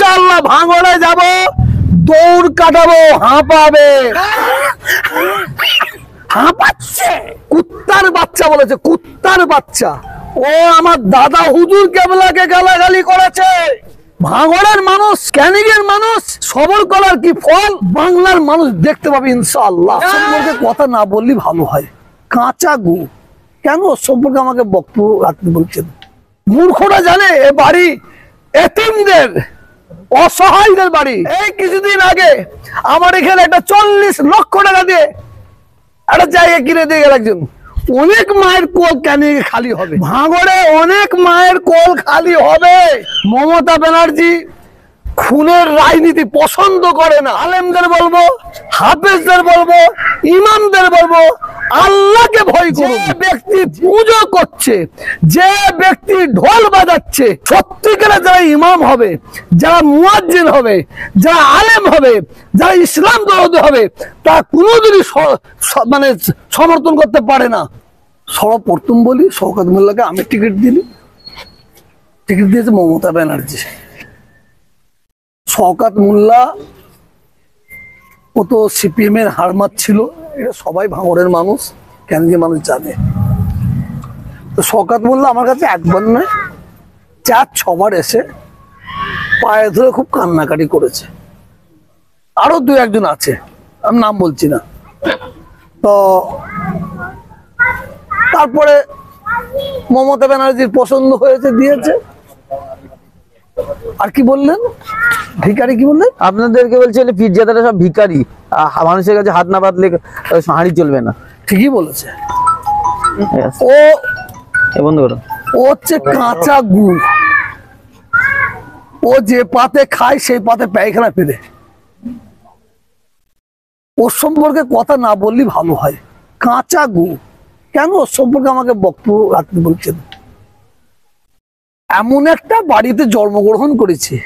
ইনশাআল্লাহ ভাঙড়ে যাব, দৌড় কাটাবো, হাঁপাবে। হাঁপাচ্ছে, কুত্তার বাচ্চা বলেছে, কুত্তার বাচ্চা। ও আমার দাদা হুজুর কেবলাকে গালাগালি করেছে। ভাঙড়ের মানুষ, ক্যানিং এর মানুষ সবর করার কি ফল বাংলার মানুষ দেখতে পাবে ইনশাআল্লাহ। সম্পর্কে কথা না বললে ভালো হয়। কাঁচা গু কেন সম্পর্কে আমাকে বক্তব্য রাখতে বলছেন? মূর্খরা জানে এ বাড়ি এতিমদের, অসহায়দের বাড়ি। এই কিছুদিন আগে আমার এখানে একটা 40 লক্ষ টাকা দিয়ে একটা জায়গা কিনে দিয়ে গেল একজন। অনেক মায়ের কোল কেন খালি হবে? ভাঙড়ে অনেক মায়ের কোল খালি হবে। মমতা ব্যানার্জি খুনের রাজনীতি পছন্দ করে না। আলেমদের বলবো, হাফেজদের বলবো, ইমামদের বলবো, আল্লাহকে ভয় করুন। যে ব্যক্তি পুজো করছে, যে ব্যক্তি ঢোল বাজাচ্ছে, সত্যিকারে যারা ইমাম হবে, যারা মুয়াজ্জিন হবে, যারা আলেম হবে, যারা ইসলাম দরদি হবে, তা কোনোদিনই মানে সমর্থন করতে পারে না। সর্বপ্রথম বলি, শওকত মোল্লাকে আমি টিকিট দিলি, টিকিট দিয়েছে মমতা ব্যানার্জি। শওকত মোল্লা ও তো সিপিএম এর হারমাত ছিল, এটা সবাই ভাঙড়ের মানুষ, ক্যানিং মানুষ জানে। তো শওকত মোল্লা আমার কাছে একবার নয় 4-6 এসে পায়ে ধরে খুব কান্নাকাটি করেছে। আরো 2-1 আছে, আমি নাম বলছি না। তো তারপরে মমতা ব্যানার্জির পছন্দ হয়েছে, দিয়েছে। আর কি বললেন? ভিখারি কি বললেন? আপনাদেরকে বলছে পীরজাদারা সব ভিখারি, মানুষের কাছে হাত না পাতলে হাঁড়ি চলবে না। ঠিকই বলেছে। ও বন্ধ করো, ও হচ্ছে কাঁচা গু। ও যে পাতে খায় সেই পাতে পায়খানা ফেলে। ওর সম্পর্কে কথা না বললে ভালো হয়। কাঁচা গু কেন ওর সম্পর্কে আমাকে বক্তব্য রাখতে বলছেন? এমন একটা বাড়িতে জন্মগ্রহণ করেছে,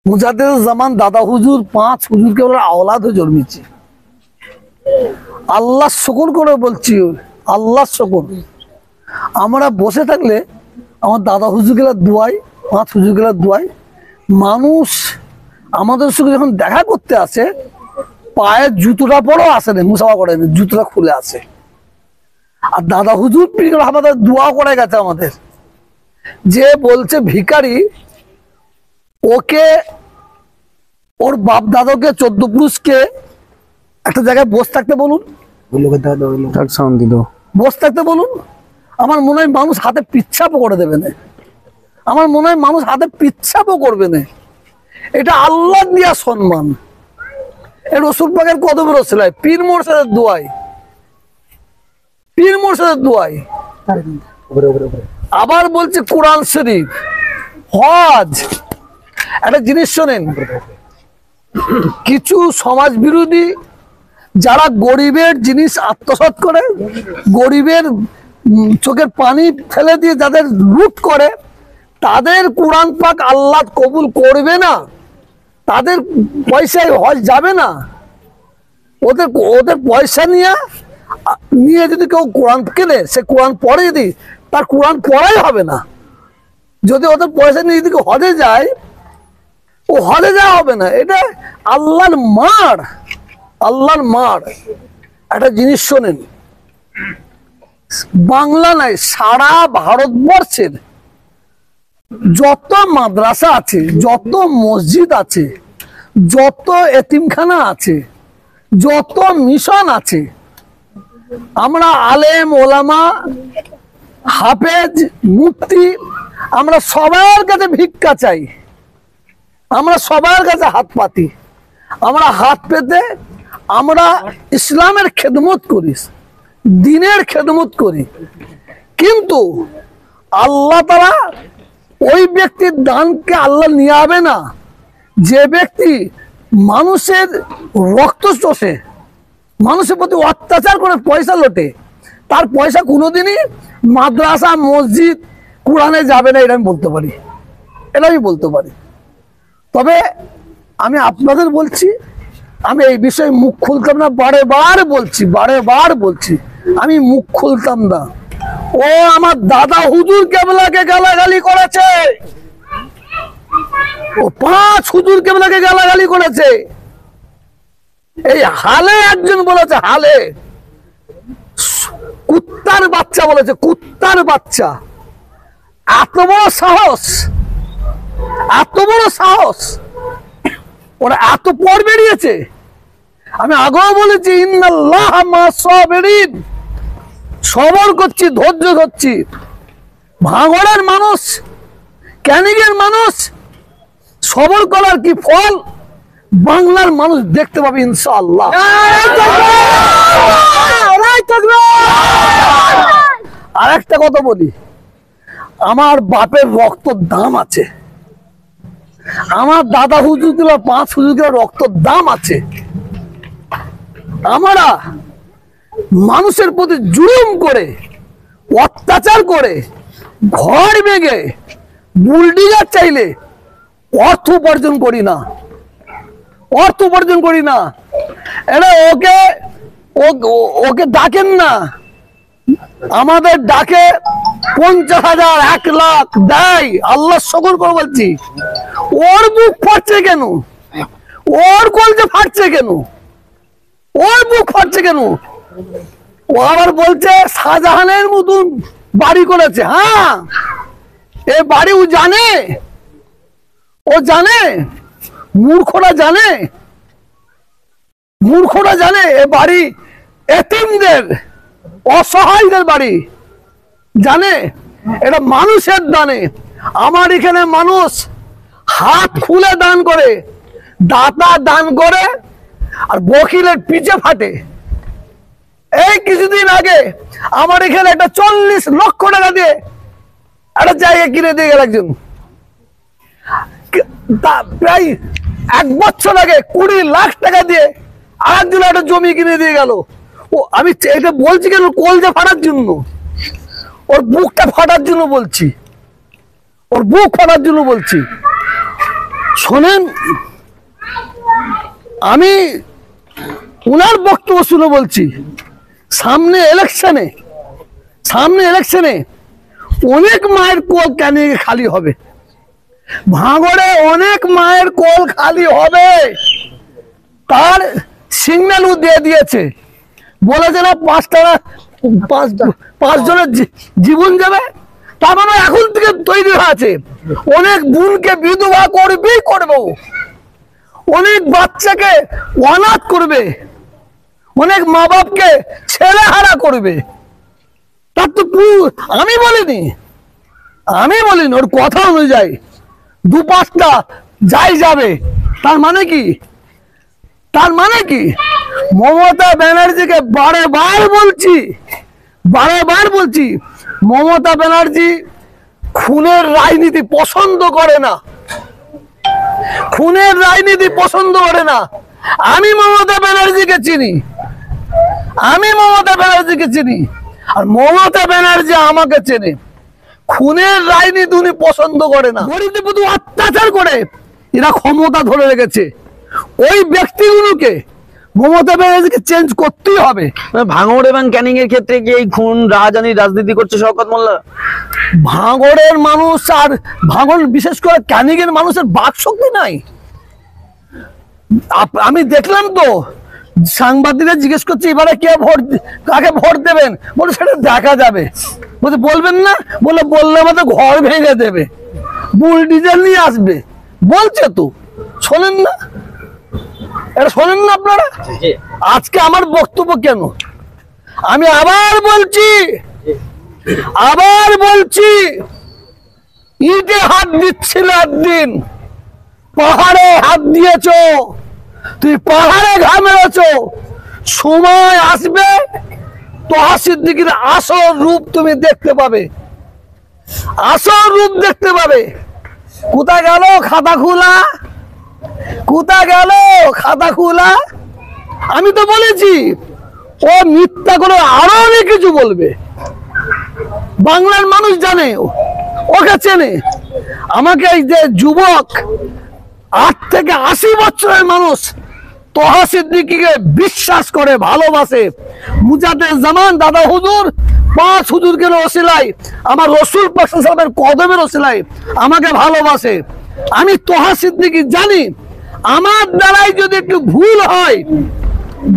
মুজাদ্দেদ জামান দাদা হুজুর 5 হুজুরকে ওরা আওলাদ হয়ে জন্মেছে। আল্লাহ শুকর করে বলছি, আল্লাহ শুকর। আমরা বসে থাকলে আমার দাদা হুজুরগুলা দোয়াই, 5 হুজুরগুলা দোয়াই। মানুষ আমাদের সঙ্গে যখন দেখা করতে আসে, পায়ের জুতোটা পরেও আসে না, মুসাফা করে না, জুতোটা খুলে আসে। আর দাদা হুজুর আমাদের দোয়া করে গেছে আমাদের। যে বলছে ভিখারি, ওকে ওর বাপ দাদাকে 14 পুরুষকে একটা জায়গায় বসে থাকতে বলুন, বসে থাকতে বলুন। আমার মনে হয় মানুষ হাতে পিচ্ছাপও করে দেবে না। আমার মনে হয় মানুষ হাতে পিচ্ছাপও করবে না। এটা আল্লাহ দিয়া সম্মান। রসুল পাকের কদমের ওসিলায়, পীর মুর্শিদের দোয়াই, পীর মুর্শিদের দোয়াই। আবার বলছে কোরআন শরীফ, হজ। একটা জিনিস শোনেন, কিছু সমাজ বিরোধী যারা গরিবের জিনিস আত্মসাৎ করে, গরিবের চোখের পানি ফেলে দিয়ে যাদের লুট করে, তাদের কোরআন পাক আল্লাহ কবুল করবে না। তাদের পয়সায় হজ যাবে না। ওদের ওদের পয়সা নিয়ে যদি কেউ কোরআন কেনে, সে কোরআন পড়ে, যদি তার কোরআন পড়াই হবে না। যদি ওদের পয়সা নিয়ে যদি হজে যায়, ও হজে যাওয়া হবে না। এটা আল্লাহর মার, আল্লাহর মার। একটা জিনিস শোনেন, বাংলা নাই, সারা ভারতবর্ষের যত মাদ্রাসা আছে, যত মসজিদ আছে, যত এতিমখানা আছে, যত মিশন আছে, আমরা আলেম ওলামা হাফেজ মুফতি আমরা সবার কাছে ভিক্ষা চাই, আমরা সবার কাছে হাত পাতি। আমরা হাত পেতে আমরা ইসলামের খেদমত করি, দিনের খেদমত করি। কিন্তু আল্লাহ তাআলা ওই ব্যক্তির দানকে আল্লাহ নিয়াবে না যে ব্যক্তি মানুষের রক্ত চষে, মানুষের প্রতি অত্যাচার করে পয়সা লোটে। তার পয়সা কোনোদিনই মাদ্রাসা মসজিদ কোরআনে যাবে না, এটা আমি বলতে পারি, এটা আমি বলতে পারি। তবে আমি আপনাদের বলছি, আমি এই বিষয়ে মুখ খুলতাম না, বারেবার বলছি, বারেবার বলছি, আমি মুখ খুলতাম না। ও আমার দাদা হুজুর কেবলাকে গালাগালি করেছে। ও 5 হুজুর কেবলাকে গালাগালি করেছে। এই হালে একজন বলেছে, হালে কুত্তার বাচ্চা বলেছে, কুত্তার বাচ্চা। এত বড় সাহস, এত বড় সাহস, ওরা এত পর বেরিয়েছে। আমি আগেও বলেছি ইন্নাল্লাহ মা'আস সাবিরিন, সবর করছি, ধৈর্য ধরছি। ভাঙড়ের মানুষ, ক্যানিংয়ের মানুষ সবর করার কি ফল বাংলার মানুষ দেখতে পাবে ইনশাআল্লাহ। আর একটা কথা বলি, আমার বাপের রক্তর দাম আছে, আমার দাদা হুজুর গুলো 5 হুজুর গুলো রক্তর দাম আছে। আমরা মানুষের প্রতি জুলুম করে, অত্যাচার করে, ঘর ভেঙে বুলডিগার চাইলে অর্থ উপার্জন করি না, অর্থ উপার্জন করি না। এটা ওকে ডাকেন না, আমাদের ডাকে 50,000 1 লাখ দেয়। আল্লাহ শকর করে বলছি, ওর বুক ফাটছে কেন, ওর কলজে ফাটছে কেন, ওর বুক ফাটছে কেন? ও আবার বলছে শাহজাহানের মতন বাড়ি করেছে। হ্যাঁ, এ বাড়ি ও জানে, ও জানে, মূর্খরা জানে, মূর্খরা জানে এ বাড়ি এতিমদের, অসহায়দের বাড়ি জানে। এটা মানুষের দানে। আমার এখানে মানুষ হাত খুলে দান করে, দাতা দান করে, আর বকিলের পিছে ফাটে। এই কিছুদিন আগে আমার এখানে একটা 40 লক্ষ টাকা দিয়ে একটা জায়গা কিনে দিয়ে গেল একজন। প্রায় 1 বছর আগে 20 লাখ টাকা দিয়ে আরেকজন একটা জমি কিনে দিয়ে গেল। ও আমি এটা বলছি কেন, কলজা ফাটার জন্য, ওর বুকটা ফাটার জন্য বলছি, ওর বুক ফাটার জন্য বলছি। শোনেন, আমি উনার বক্তব্য শুনে বলছি, সামনে ইলেকশনে অনেক মায়ের কোল ক্যানিং খালি হবে, ভাঙড়ে অনেক মায়ের কোল খালি হবে। তার সিগন্যালও দিয়ে দিয়েছে, বলেছে না 5 জনের জীবন যাবে। তার মানে এখন থেকে তৈরি আছে, অনেক বোনকে বিধবা করবো, অনেক বাচ্চাকে অনাথ করবে, অনেক মা বাপকে ছেলে হারা করবে। তার তো আমি বলিনি, ওর কথা অনুযায়ী 2-5টা যাই যাবে। তার মানে কি, মমতা ব্যানার্জিকে বারবার বলছি, মমতা ব্যানার্জি খুনের রাজনীতি পছন্দ করে না, খুনের রাজনীতি পছন্দ করে না। আমি মমতা ব্যানার্জিকে চিনি, আর মমতা ব্যানার্জি আমাকে চেনে। খুনের রাজনীতি উনি পছন্দ করে না, গরিবদের প্রতি অত্যাচার করে এরা ক্ষমতা ধরে রেখেছে। ওই ব্যক্তিগুলোকে মমতা ব্যানার্জিকে চেঞ্জ করতেই হবে। ভাঙড় এবং ক্যানিং এর ক্ষেত্রে কি এই খুন রাহাজানির রাজনীতি করছে শওকত মোল্লা? ভাঙড়ের মানুষ আর ভাঙড়, বিশেষ করে ক্যানিং এর মানুষের বাক শক্তি নাই। আমি দেখলাম তো, সাংবাদিকরা জিজ্ঞেস করছে এবারে কাকে ভোট দেবেন, বলে সেটা দেখা যাবে। বলবেন না, বললে আমাদের ঘর ভেঙে দেবে, বুলডোজার নিয়ে আসবে বলছে তো। শোনেন না, এটা শোনেন না আপনারা। আজকে আমার বক্তব্য কেন, আমি আবার বলছি, ইটে হাত দিচ্ছিল একদিন, পাহাড়ে হাত দিয়েছ, তুই পাহাড়ে ঘাম মেরেছ। সময় আসবে তোহা সিদ্দিকীর আসল রূপ তুমি দেখতে পাবে, আসল রূপ দেখতে পাবে। কোথায় গেল খাতা খোলা, কোথায় গেল খাতা খোলা? আমি তো বলেছি ও মিথ্যা করে আরো অনেক কিছু বলবে। বাংলার মানুষ জানে, ওকে চেনে। আমাকে এই যে যুবক 8 থেকে 80 বছরের মানুষ তোহা সিদ্দিকীকে বিশ্বাস করে, ভালোবাসে। মুজাদ্দেদ জামান দাদা হুজুর 5 হুজুরকে ওসিলায়, আমার রসুল পাক সাল্লাল্লাহু আলাইহি ওয়াসাল্লামের কদমের ওসিলায় আমাকে ভালোবাসে। আমি তোহা সিদ্দিকী জানি আমার দ্বারাই যদি একটু ভুল হয়,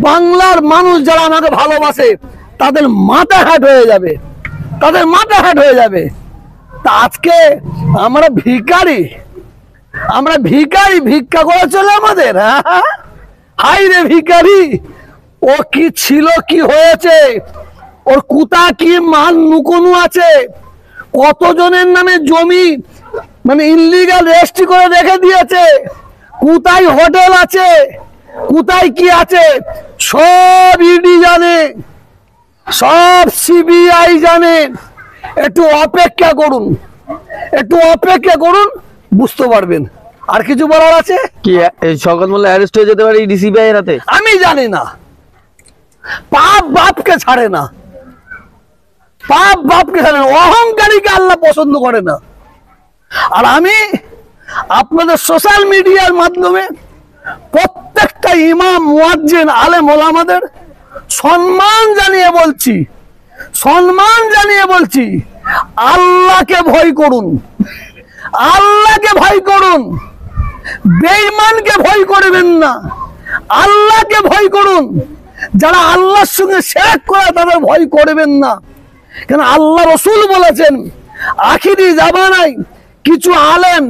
বাংলার মানুষ যারা আমাকে ভালোবাসে তাদের মাথা হ্যাট হয়ে যাবে, তাদের মাথা হ্যাট হয়ে যাবে। তা আজকে আমরা ভিখারি, আমরা ভিখারি, ভিক্ষা করে চলে আমাদের। হ্যাঁ, হাই রে ভিখারি, ও কি ছিল, কি হয়েছে, ওর কুতা কি মান নুকোনো আছে, কতজনের নামে জমি মানে ইনলিগাল রেজিস্ট্রি করে রেখে দিয়েছে, কোথায় হোটেল আছে, কোথায় কি আছে, সব ইডি জানে, সব সিবিআই জানে। একটু অপেক্ষা করুন, একটু অপেক্ষা করুন, বুঝতে পারবেন। আর কিছু বলার আছে কি এই শওকত মোল্লা অ্যারেস্ট হয়ে যেতে পারে ডিসিবিআই এর হাতে? আমি জানি না। পাপ বাপকে ছাড়ে না, পাপ বাপকে ছাড়ে না, অহংকারীকে আল্লাহ পছন্দ করে না। আর আমি আপনাদের সোশ্যাল মিডিয়ার মাধ্যমে প্রত্যেকটা ইমাম, মুয়াজ্জিন, আলেম ওলামাদের সম্মান জানিয়ে বলছি, সম্মান জানিয়ে বলছি, আল্লাহকে ভয় করুন, আল্লাহকে ভয় করুন, বেঈমানকে ভয় করবেন না, আল্লাহকে ভয় করুন। যারা আল্লাহর সঙ্গে শিরক করে তাদের ভয় করবেন না, কেন আল্লাহ রাসূল বলেছেন আখিরি জামানায় কিছু আলেম,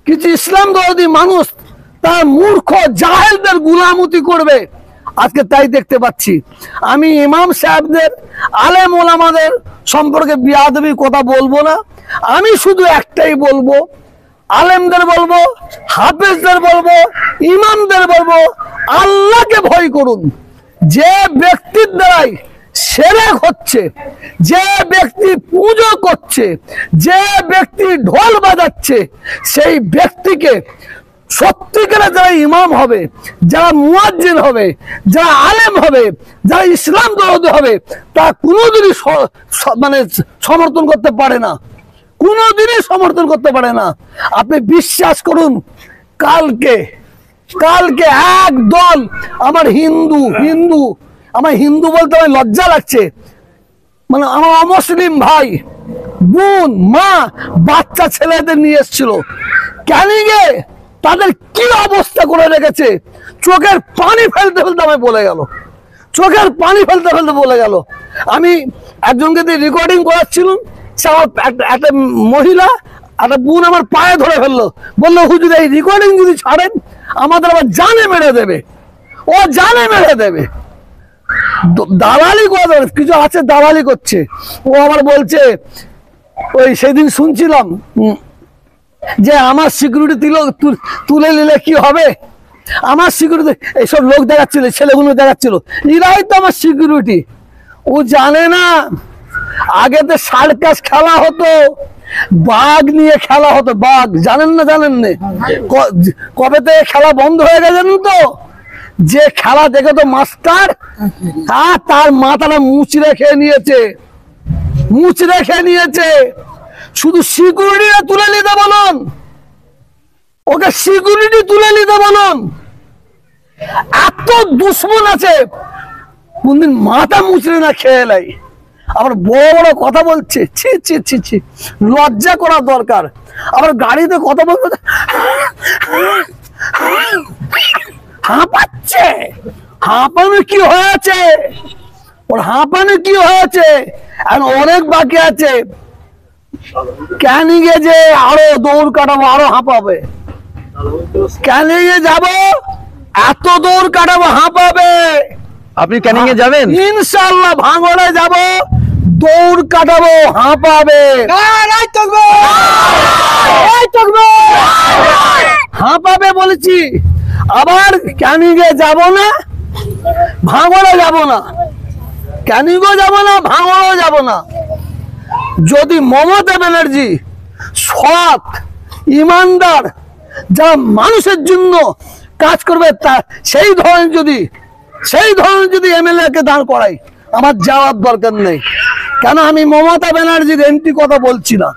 কিছু ইসলাম দরদি মানুষ তার মূর্খ জাহেলদের গুলামতি করবে। আজকে তাই দেখতে পাচ্ছি। আমি ইমাম সাহেবদের, আলেম ওলামাদের সম্পর্কে বিয়াদবি কথা বলবো না। আমি শুধু একটাই বলবো, আলেমদের বলবো, হাফেজদের বলবো, ইমামদের বলবো, আল্লাহকে ভয় করুন। যে ব্যক্তির দ্বারাই শিরক হচ্ছে, যে ব্যক্তি পুজো করছে, যে ব্যক্তি ঢোল বাজাচ্ছে, সেই ব্যক্তিকে সত্যিকারে যারা ইমাম হবে, যারা মুয়াজ্জিন হবে, যারা আলেম হবে, যারা ইসলাম দরদি হবে, তা কোনোদিনই মানে সমর্থন করতে পারে না, কোনোদিনই সমর্থন করতে পারে না। আপনি বিশ্বাস করুন, কালকে কালকে এক দল আমার হিন্দু, আমার হিন্দু বলতে আমার লজ্জা লাগছে, মানে আমার অমুসলিম ভাই, বোন, মা, বাচ্চা ছেলেদের নিয়ে এসেছিল ক্যানিংয়ে। তাদের কি অবস্থা করে রেখেছে, চোখের পানি ফেলতে ফেলতে আমায় বলে গেল, চোখের পানি ফেলতে ফেলতে বলে গেল। আমি একজনকে দিয়ে রেকর্ডিং করাচ্ছিলাম, সে আমার একটা মহিলা, একটা বোন আমার পায়ে ধরে ফেললো, বললো হুজুর এই রেকর্ডিং যদি ছাড়েন আমাদের আবার জানে মেরে দেবে, ও জানে মেরে দেবে। দালালি করে, কিছু আছে দালালি করছে। ও আবার বলছে, ওই সেদিন শুনছিলাম যে আমার সিকিউরিটি তুলে নিলে কি হবে, আমার সিকিউরিটি, এইসব লোক দেখাচ্ছিল, ছেলেগুলো দেখাচ্ছিল, এরাই তো আমার সিকিউরিটি। ও জানে না আগেতে সার্কাস খেলা হতো, বাঘ নিয়ে খেলা হতো, বাঘ জানেন না, জানেন না, কবে থেকে খেলা বন্ধ হয়ে গেছে জানেন তো? যে খেলা দেখে তো মাস্টার, তার মাথাটা মুচড়ে খেয়ে নিয়েছে, মুচড়ে খেয়ে নিয়েছে। শুধু সিকিউরিটি তুলে নিতে বলুন, ওকে সিকিউরিটি তুলে নিতে বলুন। এত দুশ্মন আছে, কোনদিন মাথা মুচড়ে না খেয়ে লাই, আবার বড় বড় কথা বলছে, ছি ছি ছি ছি, লজ্জা করা দরকার। আবার গাড়িতে কথা বলতে হাঁপাচ্ছে, হাঁপানো কি হয়েছে, ওর হাঁপানো কি হয়েছে, আর অনেক বাকি আছে। ক্যানিংয়ে যে আরো দৌড় কাটাবো, আরো হাঁপাবে, ক্যানিংয়ে যাবো, এত দৌড় কাটাবো, হাঁপাবে। আপনি ক্যানিংয়ে যাবেন? ইনশাআল্লাহ ভাঙড়ে যাব, দৌড় কাটাবো, হাঁপাবে, হাঁপাবে বলেছি। আবার ক্যানিংয়ে যাব না, ভাঙড়ে যাব না, ক্যানিংও যাব না, ভাঙড়েও যাব না। যদি মমতা ব্যানার্জি সৎ, ইমানদার, যারা মানুষের জন্য কাজ করবে, তা সেই ধরনের যদি এমএলএ কে দাঁড় করাই, আমার যাওয়ার দরকার নেই। কেন আমি মমতা ব্যানার্জির এন্টি কথা বলছি না।